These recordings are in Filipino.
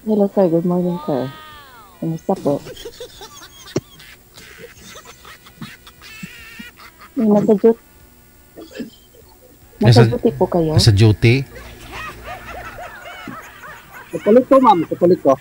Hello sir, good morning sir. Kumusta po? May Nasa, nasa-duty po kayo? nasa duty? Katolik ko, ma'am. Katolik ko.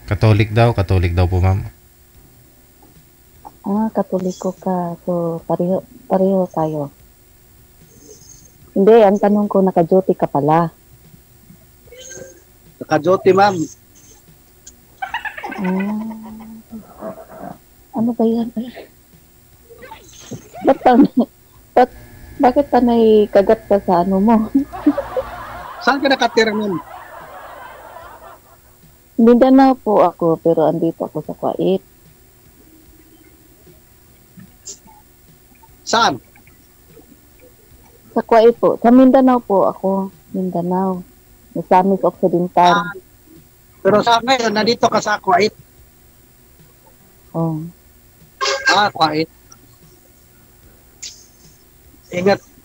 Katolik daw po ma'am. Ah, Katoliko ka. So, pareho tayo. Hindi, ang tanong ko, naka-duty ka pala. Naka-duty, ma'am. Ano ba yan? Ba't, bakit panay kagat ka sa ano mo? Saan ka nakatira, ma'am? Mindanao po ako, pero andito ako sa Kuwait. Saan? Sa Kuwait po. Sa Mindanao po ako. Mindanao. Misamis Occidental. Pero sa ngayon, nandito ka sa Kuwait. Oh. Kuwait.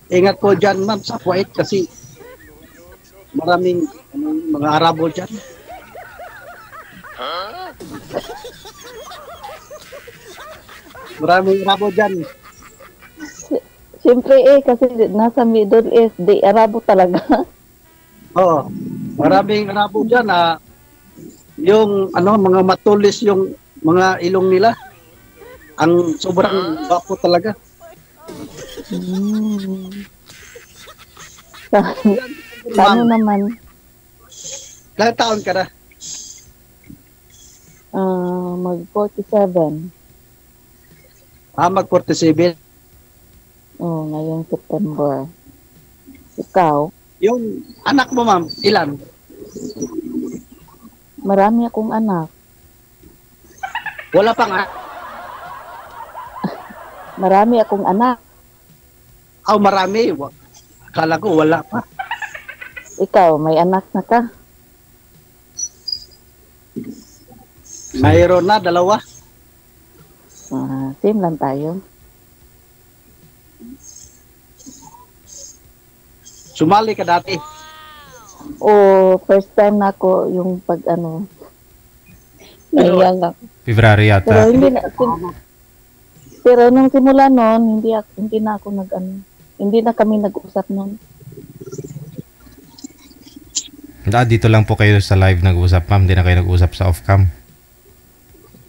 Ingat po dyan, ma'am, sa Kuwait kasi maraming mga Arabo dyan. Maraming Arabo dyan. Siyempre kasi nasa Middle East, di Arabo talaga. Oo. Maraming Arabo dyan na yung mga matulis yung mga ilong nila. Ang sobrang gwapo talaga. Paano naman? Ilang taon ka na? Mag-47. Mag-47. Oh, ngayong September. Ikaw? Yung anak mo, ma'am, ilan? Marami akong anak. Wala pang Marami akong anak. Marami. Akala ko wala pa. Ikaw, may anak na ka? Mayroon na, 2. Same lang tayo. Sumali ka dati. First time na ako yung nahiya nga. February Pero yata. pero nung simula noon, hindi na ako hindi na kami nag-usap noon. Dito lang po kayo sa live nag-usap ma'am. Hindi na kayo nag-usap sa off-cam.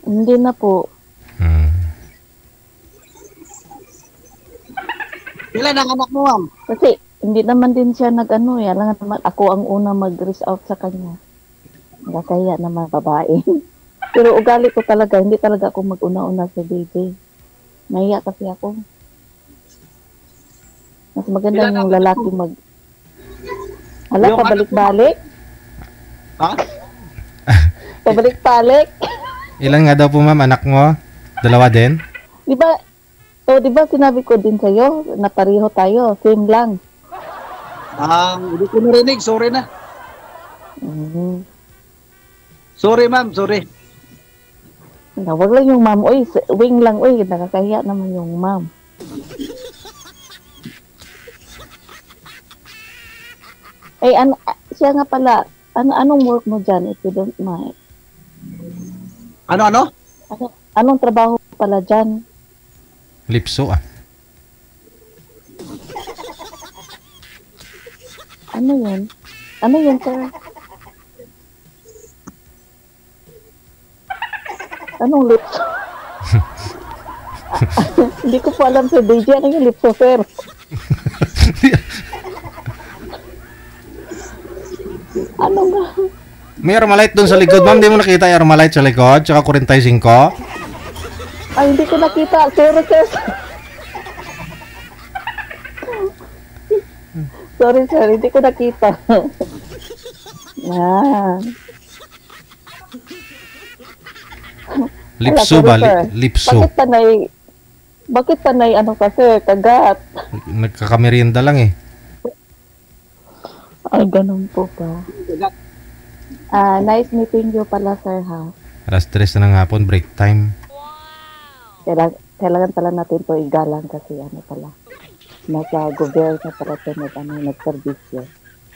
Hindi na po. Ilan ang anak mo, ma'am? Kasi hindi naman din siya lang naman ako ang una mag-reach out sa kanya. Kaya naman babae. Pero ugali ko talaga, hindi talaga ako mag-una-una sa DJ. Nahiya kasi ako. Mas maganda yung lalaki Yung pabalik-balik. Ha? Pabalik-balik. Ilan nga daw po ma'am anak mo? 2 din? Di ba sinabi ko din sa'yo na pareho tayo, same lang. Hindi ko narinig. Sorry na. Sorry, ma'am. Sorry. Wag lang yung ma'am. Wing lang. Nakakahiya naman yung ma'am. Siya nga pala, anong work mo dyan, if you don't mind? Ano? Anong trabaho pala dyan? Lipso Ano yun? Ano yun, sir? Anong lips? Hindi ko po alam sa DJ. Ano yung lips, sir? Ano nga? May Armalite dun sa likod ma'am. Di mo nakita yung Armalite sa likod? Tsaka 45. Ay, hindi ko nakita. Sorry, sir. Sorry, sir. Hindi ko nakita. Lipso ba? Lipso. Bakit panay kasi, kagat? Nagkakamerienda lang eh. Ay, ganun po ba? Nice meeting you pala, sir, ha? 3:00 na ng hapon, break time. Kailangan pala natin to igalang kasi pala. Nasa gobyerno pala ito nag-servisyo.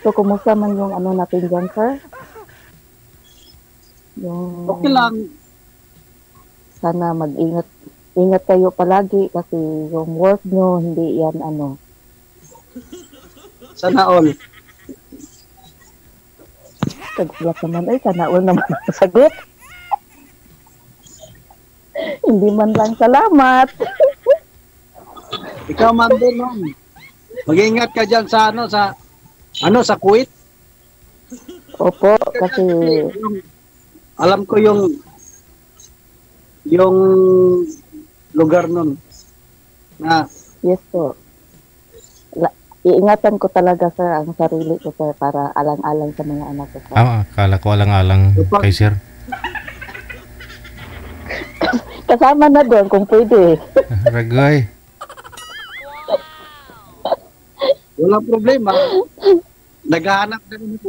So, kumusta man yung ano natin dyan, sir? Yung, Okay lang. sana mag-ingat. Ingat kayo palagi kasi yung work nyo, hindi yan ano. Sana all. Tagsulat naman, ay, sana all naman ang sagot. Hindi man lang salamat. Ikaw man din, ma'am. Mag-ingat ka dyan sa sa Kuwait. Opo, kasi Alam ko yung lugar nun na yes po. Iingatan ko talaga, sir, ang sarili ko, sir, para alang-alang sa mga anak ko, sir. Akala ko alang-alang kay sir. Kasama na doon kung pwede. Ragoy. walang problema. Naghahanap na rin ito.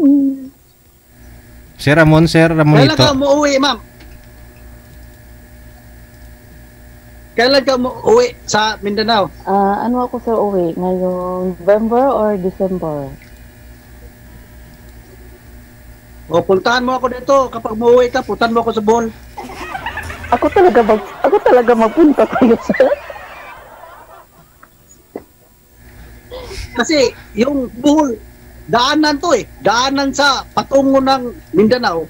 Sir Ramon Kailan ito. ka umuwi, ma'am? Kailan ka umuwi sa Mindanao? Ano ako, sir, uwi? Ngayong November or December? O, puntahan mo ako dito. Kapag umuwi ka, puntahan mo ako sa Bohol. Ako talaga magpunta kayo, sir. Kasi yung Bohol, daanan to eh. Daanan sa patungo ng Mindanao.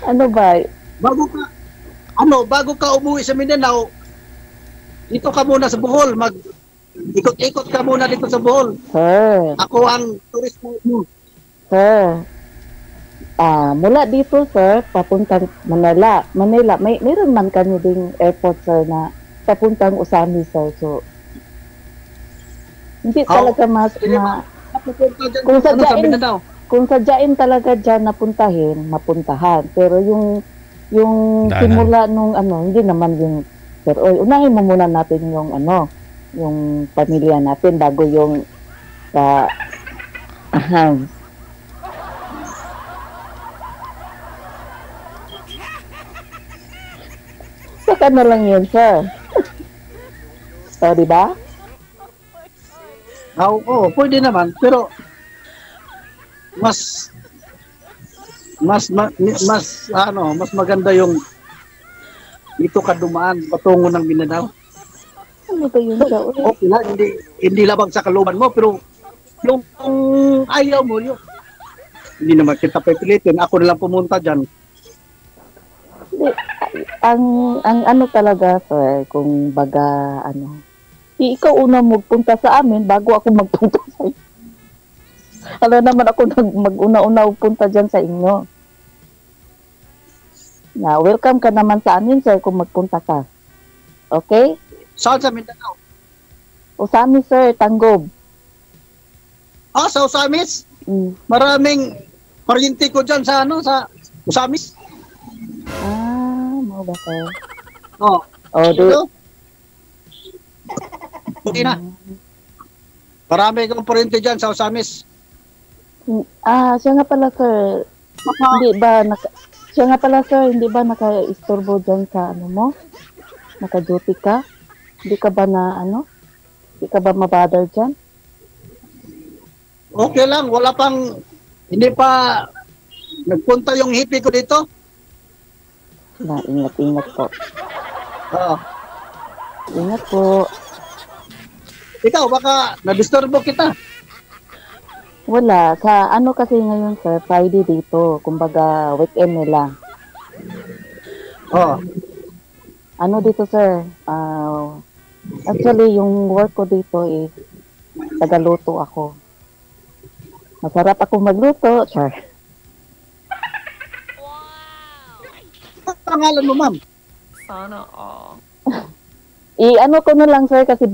Ano ba? Bago ka umuwi sa Mindanao, dito ka muna sa Bohol. Ikot-ikot ka muna dito sa Bohol. Sir, Ako ang tourist mo. sir. Mula dito, sir, papuntang Manila. Mayroon man kami ding airport, sir, na papuntang Usami, sir. So, hindi talaga Papunta dyan Kung sa sadyain- Mindanao. kung sadyain talaga dyan mapuntahan. Pero yung Daanan. simula nung hindi naman yung, sir, unahin mo muna natin yung yung pamilya natin bago yung aham. Saka na lang yun, sir. So, di ba? Oo, pwede naman. Pero, mas maganda yung dito ka dumaan patungo ng Mindanao. Ano ba yun, sir? Okay lang, hindi labag sa kaluban mo, pero yung ayaw mo yun. Hindi naman kita pipilitin. Ako na lang pumunta dyan. Ang ano talaga, sir, kung baga, ikaw una magpunta sa amin bago ako magpunta sa inyo. Alam naman ako mag-una-una punta dyan sa inyo. Na, welcome ka naman sa amin, sir, kung magpunta ka. Okay? Saan sa Mindanao? Usami, sir, Tanggob. Sa Usamis? Mm. Maraming paryente ko dyan sa Usamis. Mo ba, sir? Oh, Di. okay na. Marami kong paryente dyan sa Usamis. Siya nga pala, sir. Siya nga pala, sir, hindi ba naka-istorbo dyan sa mo? Naka-duty ka? Hindi ka ba Hindi ka ba mabother dyan? Okay lang, hindi pa nagpunta yung hippie ko dito. Ingat po. Oo. Ingat po. Ikaw, baka na-disturbo kita. Wala. Sa kasi ngayon, sir, Friday dito. Kumbaga, weekend nila. Oo. Dito, sir? Actually, yung work ko dito is tagaluto ako. Masarap ako magluto. Sure. Ano pangalan mo, ma'am? Sana all. Ko na lang, sir, kasi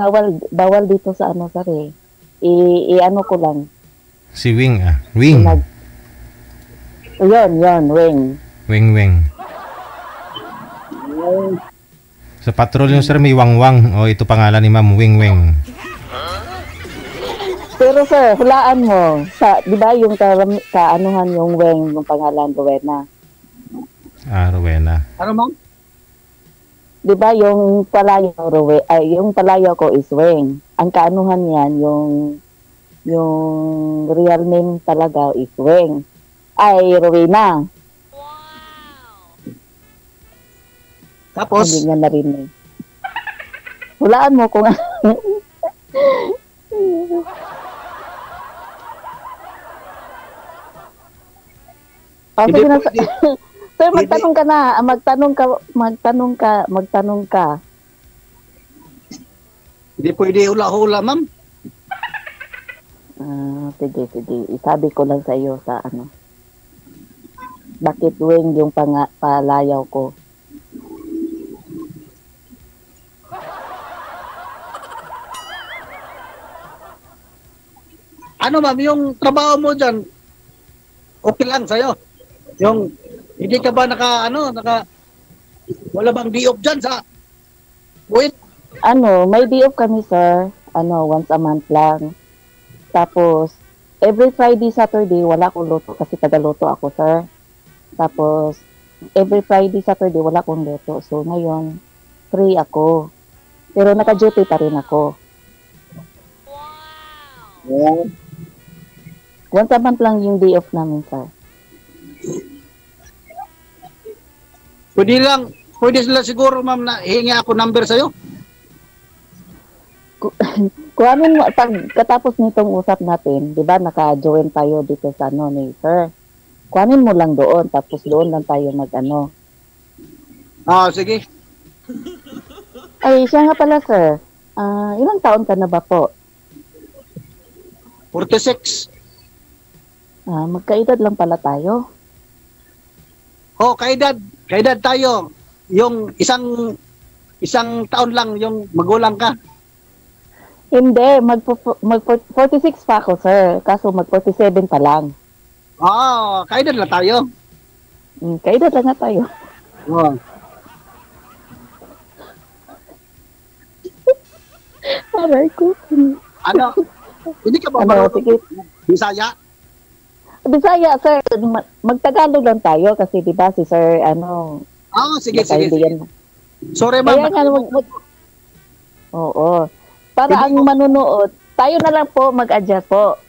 bawal dito sa sir, eh. Ko lang. Si Wing Wing. Yun, Wing. Wing. Sa patrol yung sir may wangwang. Ito pangalan ni Ma'am Wing. Pero, sir, hulaan mo. Di ba yung kaanuhan yung Wing, yung pangalan, Rowena? Rowena. Ano, ma'am? Di ba yung palayo, yung palayo ko is Wing. Ang kaanuhan yan, Yung real name talaga is Weng. Ay, Rowena. Tapos, Hindi niya narinig. Hulaan mo kung ano. Oh, hindi sige na. pwede, Sir, magtanong ka na. Magtanong ka. hindi pwede hula-hula, ma'am. Sige. Isabi ko lang sa iyo sa ano. Bakit Weng yung palayaw ko? Ano, ma'am, yung trabaho mo dyan, okay lang sa'yo? Yung, hindi ka ba wala bang di-off dyan sa, wait, Ano, may day off kami, sir. Ano, once a month lang. Tapos, every Friday, Saturday, wala akong luto kasi taga-luto ako, sir. Tapos, every Friday, Saturday, wala akong luto. So, ngayon, free ako. Pero naka-duty pa rin ako. Once a month lang yung day off namin, sir. pwede sila siguro, ma'am, na hihingi ako number sa'yo. Kuhanin mo, pag katapos nitong usap natin, di ba, naka-join tayo dito sa ano ni sir. Kuhanin mo lang doon, tapos doon lang tayo mag-ano. Sige. Ay, siya nga pala, sir. Ilang taon ka na ba po? 46. Magkaedad lang pala tayo. Kaedad tayo. Yung isang taon lang yung magulang ka. Hindi, mag-46 pa ako, sir. Kaso mag-47 pa lang. Kaedad lang tayo. Kaedad lang nga tayo. Oh. Aray ko. Ano? Hindi ka ba Ano, sige. Bisaya? Bisaya, sir. Magtagalog lang tayo kasi di ba si sir, ano, Sige. magkaibigan. Sorry, Kaya ma'am. nga, oo. Para ang manunood, tayo na lang po mag-adjust po.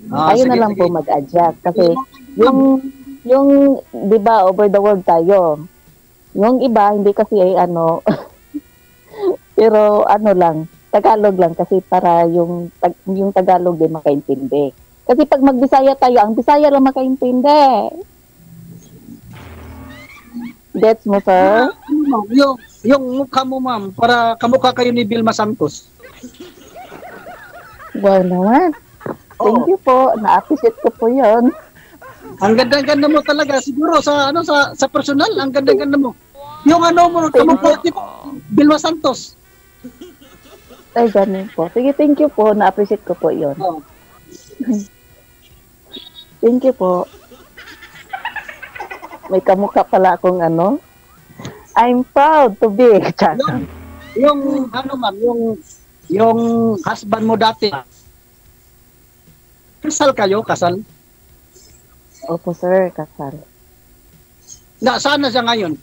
Tayo na lang po mag-adjust. Kasi yung, di ba, over the world tayo. Yung iba, hindi kasi ay ano, pero ano lang, Tagalog lang kasi para yung Tagalog din makaintindi. Kasi pag magbisaya tayo, ang Bisaya lang makaintindi. Gets mo, sir? Yung mukha mo, ma'am, para kamukha kayo ni Vilma Santos. Wow naman. Thank you po. Na-appreciate ko po yun. Ang ganda-ganda mo talaga. Siguro sa personal, ang ganda-ganda mo. Yung ano mo, kamukha ni Vilma Santos. Ay, ganun po. Sige, thank you po. Na-appreciate ko po yun. Thank you po. May kamukha pala akong ano. I'm proud to be. Yung ano, ma'am, yung husband mo dati. Kasal kayo? Kasal? Opo, sir. Kasal. Saan na siya ngayon?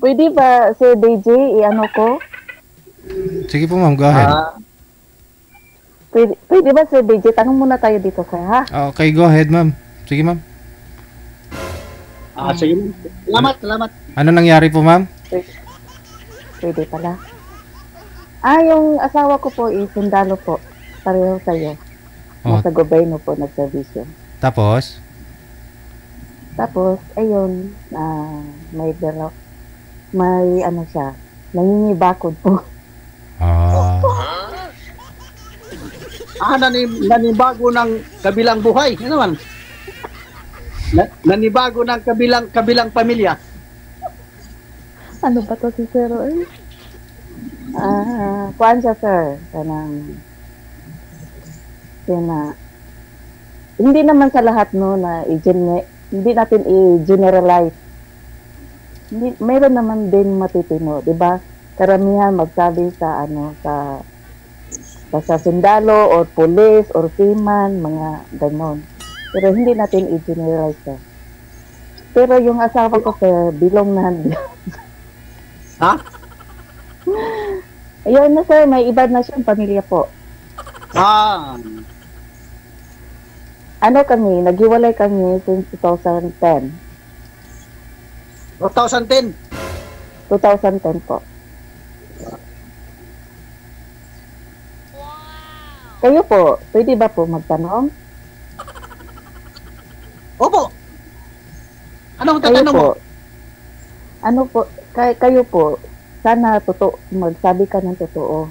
Pwede ba, Sir DJ, i-ano ko? Sige po, ma'am. Go ahead. Pwede ba, Sir DJ? Tanong muna tayo dito, sir, ha? Okay, go ahead, ma'am. Sige, ma'am. Sige. Salamat. Ano nangyari po, ma'am? Pwede pala. Yung asawa ko po is sundalo po. Pareho sa'yo. Oh. Nasa gobyerno po, nagservisyo. Tapos? Tapos, ayun, may ano siya, nangingibakod po. Nanibago ng kabilang buhay. Ano man? Nanibago ng kabilang pamilya. Ano ba to si Sir? Kuan siya, sir. Hindi naman sa lahat no na hindi natin i-generalize. Mayroon naman din matitino, 'di ba? Karamihan magsabi sa sa sundalo or police or seaman, mga ganon. Pero hindi natin i-generalize. Pero yung asawa ko, sir, bilong na. Ha? Ayun na sir, may iba na siyang pamilya po. Ah, Ano kami, naghiwalay kami since 2010. 2010. 2010 po. Kayo po, pwede ba po magtanong? Opo. Anong Kayo tatanong po, mo? ano po, kayo po, sana totoo, magsabi ka ng totoo.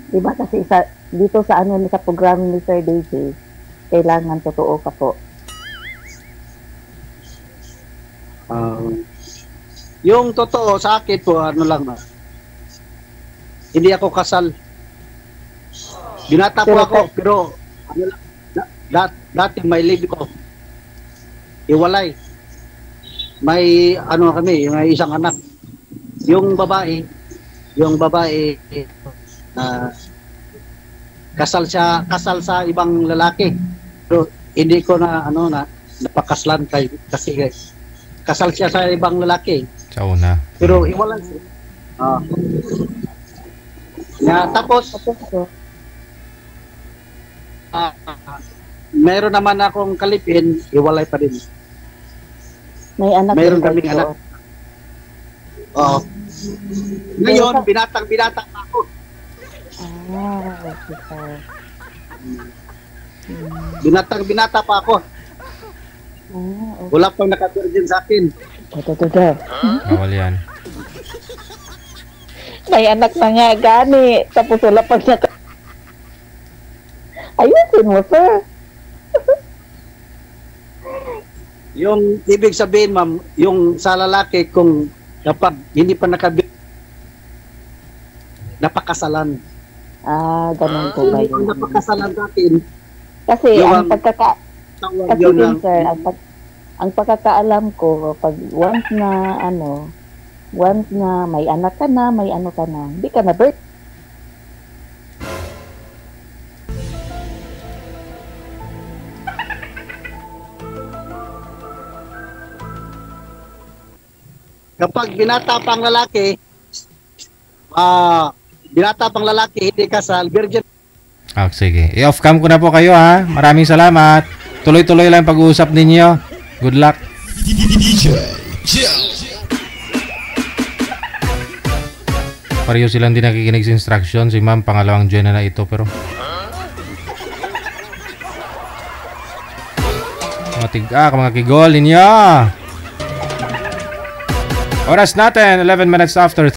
Diba kasi dito sa ano sa program ni Sir DJ, kailangan totoo ka po. Yung totoo sa akin po, ano lang hindi ako kasal. Binata po Pero ako, pero ano lang, dati may live ko. Iwalay. May ano kami, may isang anak. Yung babae, kasal sa ibang lalaki. Pero hindi ko na napakaslan kasi kasal siya sa ibang lalaki. Sa una. Pero iwalay siya. Tapos meron naman akong kalipin, iwalay pa din. May anak Mayroon din kaming kayo. anak. Oo. Ngayon, binatang-binata pa ako. Okay, sir. Binatang-binata pa ako. Okay. Wala pang naka-virgin sa akin. Ito. Bawal yan. May anak na nga gani. Tapos wala pag ayusin mo, sir. Yung ibig sabihin, ma'am, yung sa lalaki, kung kapag hindi pa napakasalan. Ganun po ba Yung yun? napakasalan natin, Kasi yung ang tawag kasi yun din, ng sir, ang pagkakaalam ko, pag once na may anak ka na, may ano ka na, hindi ka na birth. kapag binata pang lalaki, hindi kasal, virgin. Sige. I-off cam ko na po kayo ha. Maraming salamat. Tuloy-tuloy lang pag-uusap ninyo. Good luck. Pareho silang din nakikinig sa instruction. Si ma'am, pangalawang join na ito pero mga kigol ninyo. Oras natin, 11 minutes after